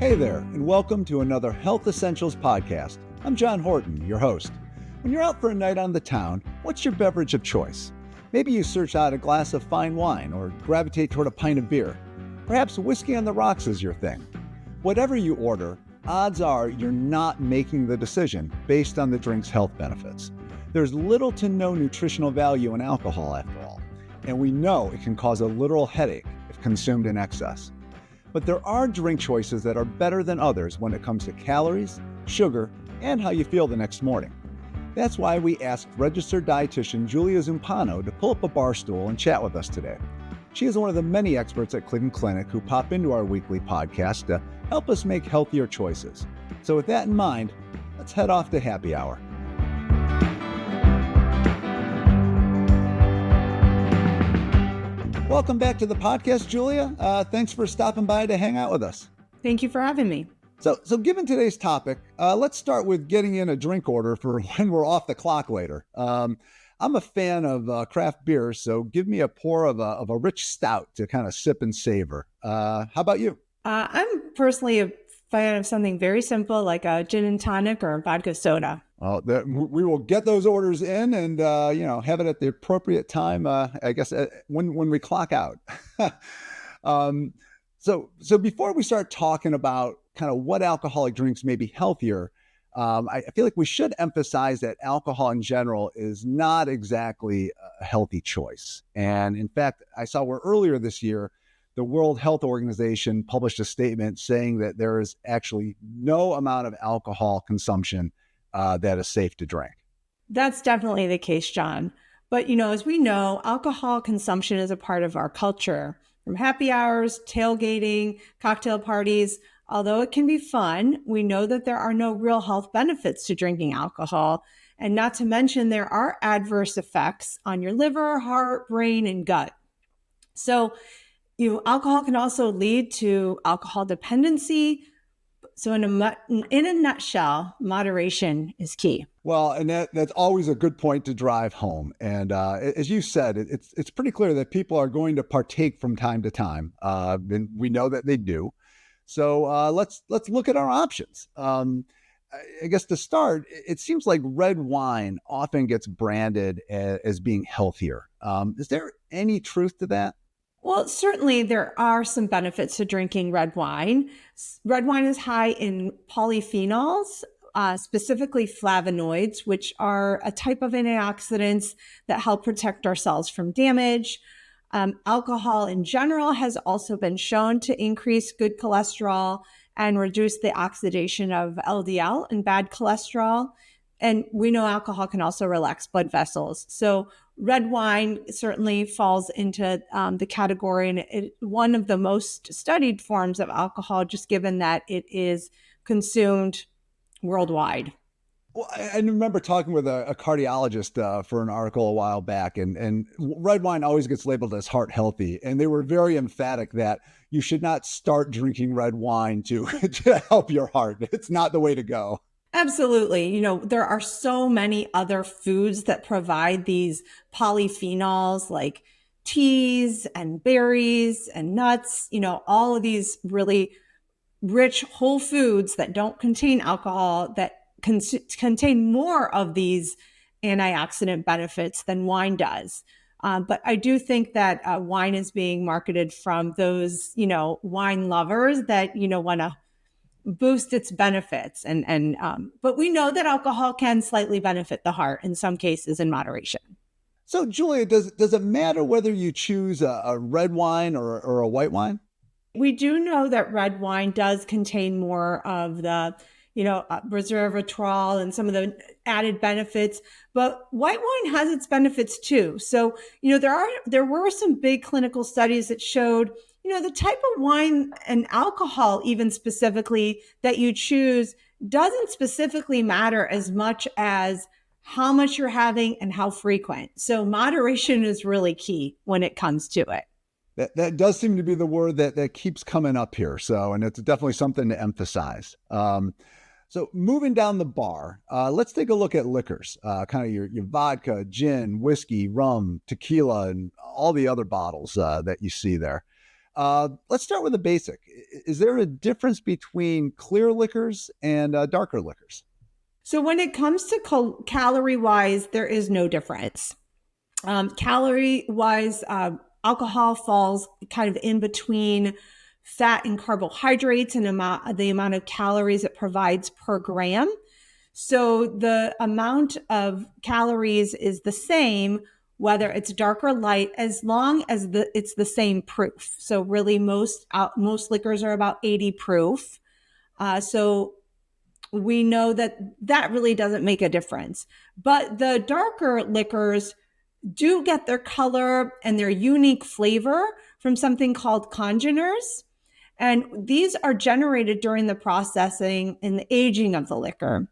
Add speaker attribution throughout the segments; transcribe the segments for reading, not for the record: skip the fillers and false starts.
Speaker 1: Hey there, and welcome to another Health Essentials podcast. I'm John Horton, your host. When you're out for a night on the town, what's your beverage of choice? Maybe you search out a glass of fine wine or gravitate toward a pint of beer. Perhaps whiskey on the rocks is your thing. Whatever you order, odds are you're not making the decision based on the drink's health benefits. There's little to no nutritional value in alcohol after all, and we know it can cause a literal headache if consumed in excess. But there are drink choices that are better than others when it comes to calories, sugar, and how you feel the next morning. That's why we asked registered dietitian Julia Zumpano to pull up a bar stool and chat with us today. She is one of the many experts at Cleveland Clinic who pop into our weekly podcast to help us make healthier choices. So with that in mind, let's head off to happy hour. Welcome back to the podcast, Julia. Thanks for stopping by to hang out with us.
Speaker 2: Thank you for having me.
Speaker 1: So given today's topic, let's start with getting in a drink order for when we're off the clock later. I'm a fan of craft beer, so give me a pour of a rich stout to kind of sip and savor. How about you?
Speaker 2: I'm personally a fan of something very simple like a gin and tonic or a vodka soda.
Speaker 1: We will get those orders in and have it at the appropriate time. I guess when we clock out. So before we start talking about kind of what alcoholic drinks may be healthier, I feel like we should emphasize that alcohol in general is not exactly a healthy choice. And in fact, I saw where earlier this year, the World Health Organization published a statement saying that there is actually no amount of alcohol consumption that is safe to drink.
Speaker 2: That's definitely the case, John. But, as we know, alcohol consumption is a part of our culture. From happy hours, tailgating, cocktail parties, although it can be fun, we know that there are no real health benefits to drinking alcohol. And not to mention, there are adverse effects on your liver, heart, brain, and gut. So, alcohol can also lead to alcohol dependency. So in a nutshell, moderation is key.
Speaker 1: Well, and that's always a good point to drive home. And as you said, it's pretty clear that people are going to partake from time to time. And we know that they do. So let's look at our options. I guess to start, it seems like red wine often gets branded as being healthier. Is there any truth to that?
Speaker 2: Well, certainly there are some benefits to drinking red wine. Red wine is high in polyphenols, specifically flavonoids, which are a type of antioxidants that help protect our cells from damage. Alcohol in general has also been shown to increase good cholesterol and reduce the oxidation of LDL and bad cholesterol. And we know alcohol can also relax blood vessels. So red wine certainly falls into the category, and it's one of the most studied forms of alcohol, just given that it is consumed worldwide.
Speaker 1: Well, I remember talking with a cardiologist for an article a while back, and red wine always gets labeled as heart healthy. And they were very emphatic that you should not start drinking red wine to help your heart. It's not the way to go.
Speaker 2: Absolutely. There are so many other foods that provide these polyphenols like teas and berries and nuts, all of these really rich whole foods that don't contain alcohol that contain more of these antioxidant benefits than wine does. But I do think that wine is being marketed from those, wine lovers that, want to boost its benefits. But we know that alcohol can slightly benefit the heart in some cases in moderation.
Speaker 1: So Julia, does it matter whether you choose a red wine or a white wine?
Speaker 2: We do know that red wine does contain more of the, resveratrol and some of the added benefits, but white wine has its benefits too. So, there were some big clinical studies that showed the type of wine and alcohol, even specifically, that you choose doesn't specifically matter as much as how much you're having and how frequent. So moderation is really key when it comes to it.
Speaker 1: That does seem to be the word that keeps coming up here. So, and it's definitely something to emphasize. So moving down the bar, let's take a look at liquors, kind of your vodka, gin, whiskey, rum, tequila, and all the other bottles that you see there. Let's start with the basic. Is there a difference between clear liquors and darker liquors?
Speaker 2: So when it comes to calorie wise, there is no difference. Calorie wise, alcohol falls kind of in between fat and carbohydrates and the amount of calories it provides per gram. So the amount of calories is the same, whether it's dark or light, as long as it's the same proof. So really most liquors are about 80 proof. So we know that really doesn't make a difference. But the darker liquors do get their color and their unique flavor from something called congeners. And these are generated during the processing and the aging of the liquor.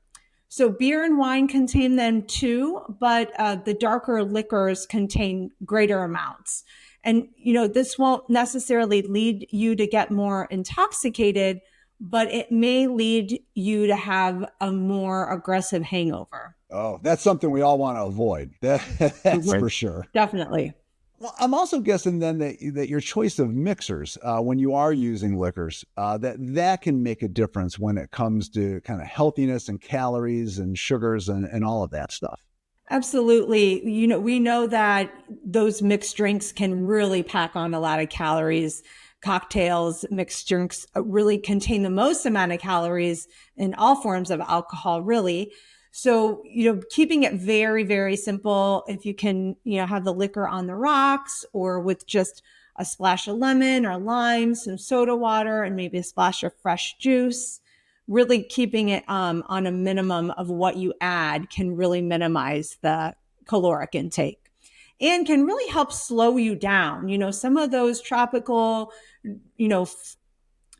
Speaker 2: So beer and wine contain them too, but the darker liquors contain greater amounts. And, this won't necessarily lead you to get more intoxicated, but it may lead you to have a more aggressive hangover.
Speaker 1: Oh, that's something we all want to avoid. That's for sure.
Speaker 2: Definitely.
Speaker 1: Well, I'm also guessing then that your choice of mixers, when you are using liquors, that can make a difference when it comes to kind of healthiness and calories and sugars and all of that stuff.
Speaker 2: Absolutely. We know that those mixed drinks can really pack on a lot of calories. Cocktails, mixed drinks really contain the most amount of calories in all forms of alcohol, really. So, keeping it very, very simple. If you can, have the liquor on the rocks or with just a splash of lemon or lime, some soda water, and maybe a splash of fresh juice, really keeping it on a minimum of what you add can really minimize the caloric intake and can really help slow you down. Some of those tropical,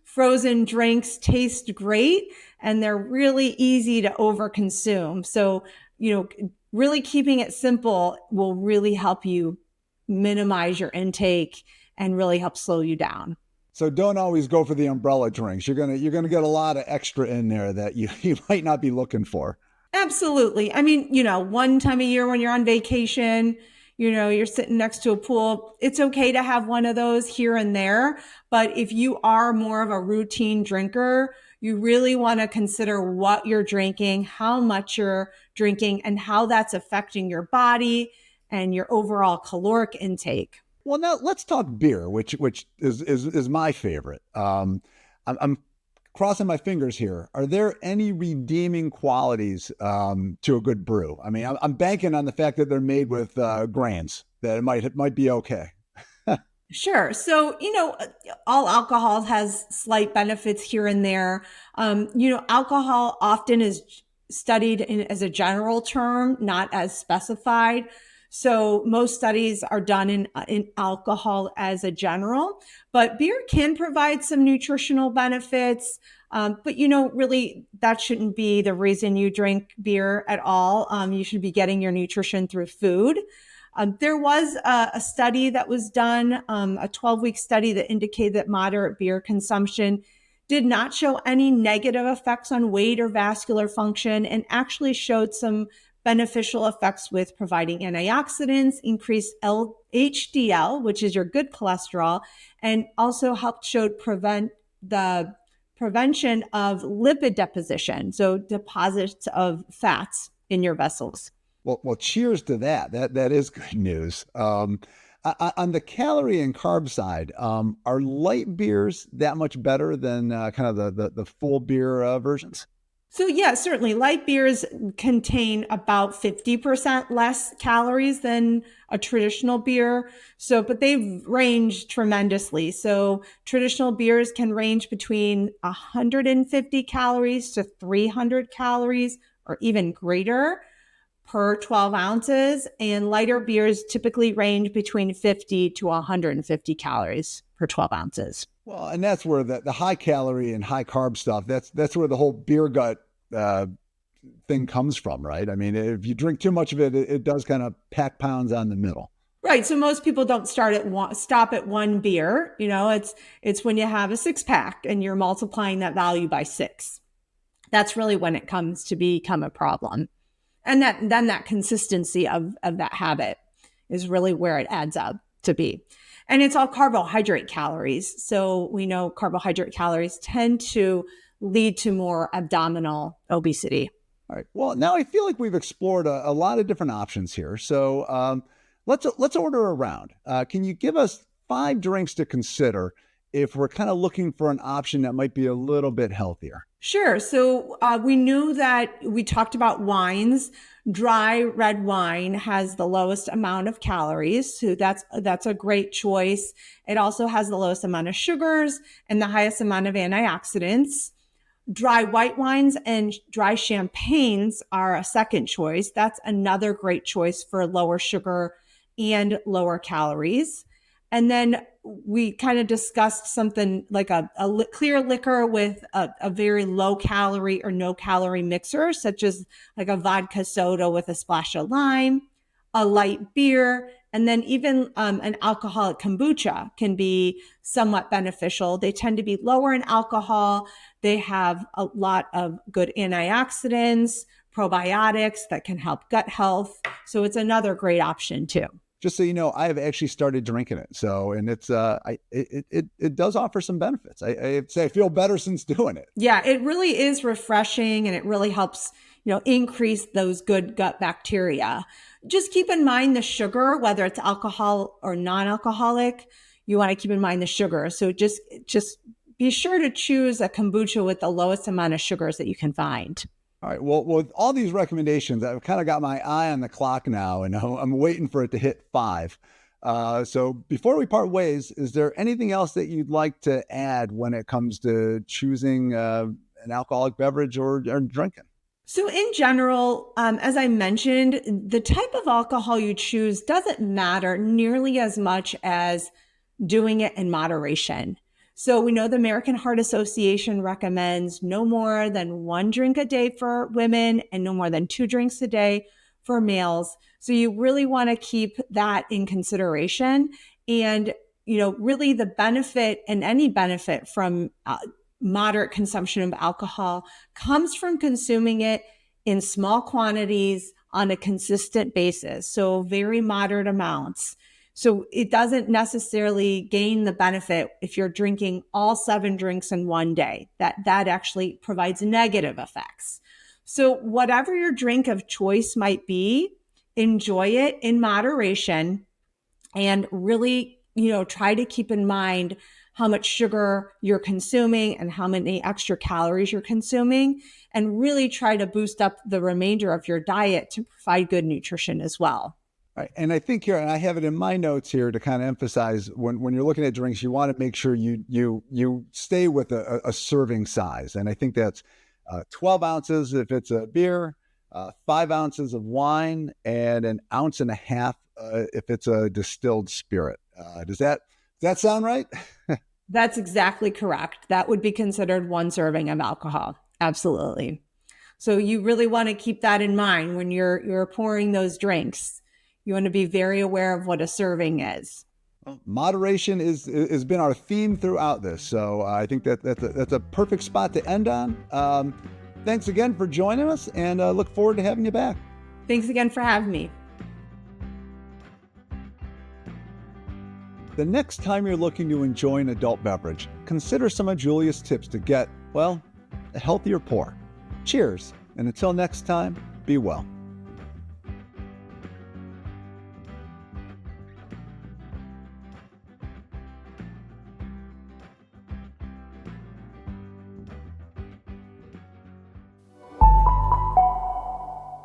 Speaker 2: frozen drinks taste great and they're really easy to overconsume. So, really keeping it simple will really help you minimize your intake and really help slow you down.
Speaker 1: So don't always go for the umbrella drinks. You're gonna get a lot of extra in there that you might not be looking for.
Speaker 2: Absolutely. I mean, one time a year when you're on vacation, you're sitting next to a pool, it's okay to have one of those here and there. But if you are more of a routine drinker, you really want to consider what you're drinking, how much you're drinking, and how that's affecting your body and your overall caloric intake.
Speaker 1: Well, now let's talk beer, which is my favorite. I'm crossing my fingers here. Are there any redeeming qualities to a good brew? I mean, I'm banking on the fact that they're made with grains, that it might be okay.
Speaker 2: Sure. So, all alcohol has slight benefits here and there. Alcohol often is studied as a general term, not as specified. So most studies are done in alcohol as a general, but beer can provide some nutritional benefits. But really that shouldn't be the reason you drink beer at all. You should be getting your nutrition through food. There was a study that was done, a 12-week study that indicated that moderate beer consumption did not show any negative effects on weight or vascular function and actually showed some beneficial effects with providing antioxidants, increased HDL, which is your good cholesterol, and also helped show the prevention of lipid deposition, so deposits of fats in your vessels.
Speaker 1: Well, cheers to that. That is good news. On the calorie and carb side, are light beers that much better than kind of the full beer versions?
Speaker 2: So yeah, certainly light beers contain about 50% less calories than a traditional beer. So, but they range tremendously. So traditional beers can range between 150 calories to 300 calories or even greater per 12 ounces. And lighter beers typically range between 50 to 150 calories per 12 ounces.
Speaker 1: Well, and that's where the high calorie and high carb stuff, that's where the whole beer gut thing comes from, right? I mean, if you drink too much of it, it does kind of pack pounds on the middle.
Speaker 2: Right. So most people don't stop at one beer. It's when you have a 6-pack and you're multiplying that value by 6. That's really when it comes to become a problem. And then that consistency of that habit is really where it adds up to be. And it's all carbohydrate calories. So we know carbohydrate calories tend to lead to more abdominal obesity.
Speaker 1: All right. Well, now I feel like we've explored a lot of different options here. So let's order around. Can you give us 5 drinks to consider if we're kind of looking for an option that might be a little bit healthier?
Speaker 2: Sure. So we knew that we talked about wines. Dry red wine has the lowest amount of calories. So that's a great choice. It also has the lowest amount of sugars and the highest amount of antioxidants. Dry white wines and dry champagnes are a second choice. That's another great choice for lower sugar and lower calories. And then we kind of discussed something like a clear liquor with a very low calorie or no calorie mixer, such as like a vodka soda with a splash of lime, a light beer, and then even an alcoholic kombucha can be somewhat beneficial. They tend to be lower in alcohol. They have a lot of good antioxidants, probiotics that can help gut health. So it's another great option too.
Speaker 1: Just so you know, I have actually started drinking it. So, and it's it does offer some benefits. I'd say I feel better since doing it.
Speaker 2: Yeah, it really is refreshing, and it really helps, increase those good gut bacteria. Just keep in mind the sugar, whether it's alcohol or non-alcoholic, you want to keep in mind the sugar. So just be sure to choose a kombucha with the lowest amount of sugars that you can find.
Speaker 1: All right. Well, with all these recommendations, I've kind of got my eye on the clock now, and I'm waiting for it to hit 5. So before we part ways, is there anything else that you'd like to add when it comes to choosing an alcoholic beverage or drinking?
Speaker 2: So in general, as I mentioned, the type of alcohol you choose doesn't matter nearly as much as doing it in moderation. So we know the American Heart Association recommends no more than 1 drink a day for women and no more than 2 drinks a day for males. So you really want to keep that in consideration. And, really the benefit and any benefit from moderate consumption of alcohol comes from consuming it in small quantities on a consistent basis. So very moderate amounts. So it doesn't necessarily gain the benefit if you're drinking all 7 drinks in one day. That actually provides negative effects. So whatever your drink of choice might be, enjoy it in moderation and really, try to keep in mind how much sugar you're consuming and how many extra calories you're consuming, and really try to boost up the remainder of your diet to provide good nutrition as well.
Speaker 1: Right. And I think here, and I have it in my notes here to kind of emphasize when you're looking at drinks, you want to make sure you stay with a serving size. And I think that's 12 ounces if it's a beer, 5 ounces of wine, and 1.5 ounces if it's a distilled spirit. Does that sound right?
Speaker 2: That's exactly correct. That would be considered 1 serving of alcohol. Absolutely. So you really want to keep that in mind when you're pouring those drinks. You want to be very aware of what a serving is.
Speaker 1: Well, moderation has been our theme throughout this. So I think that's a perfect spot to end on. Thanks again for joining us, and look forward to having you back.
Speaker 2: Thanks again for having me.
Speaker 1: The next time you're looking to enjoy an adult beverage, consider some of Julia's tips to get, a healthier pour. Cheers, and until next time, be well.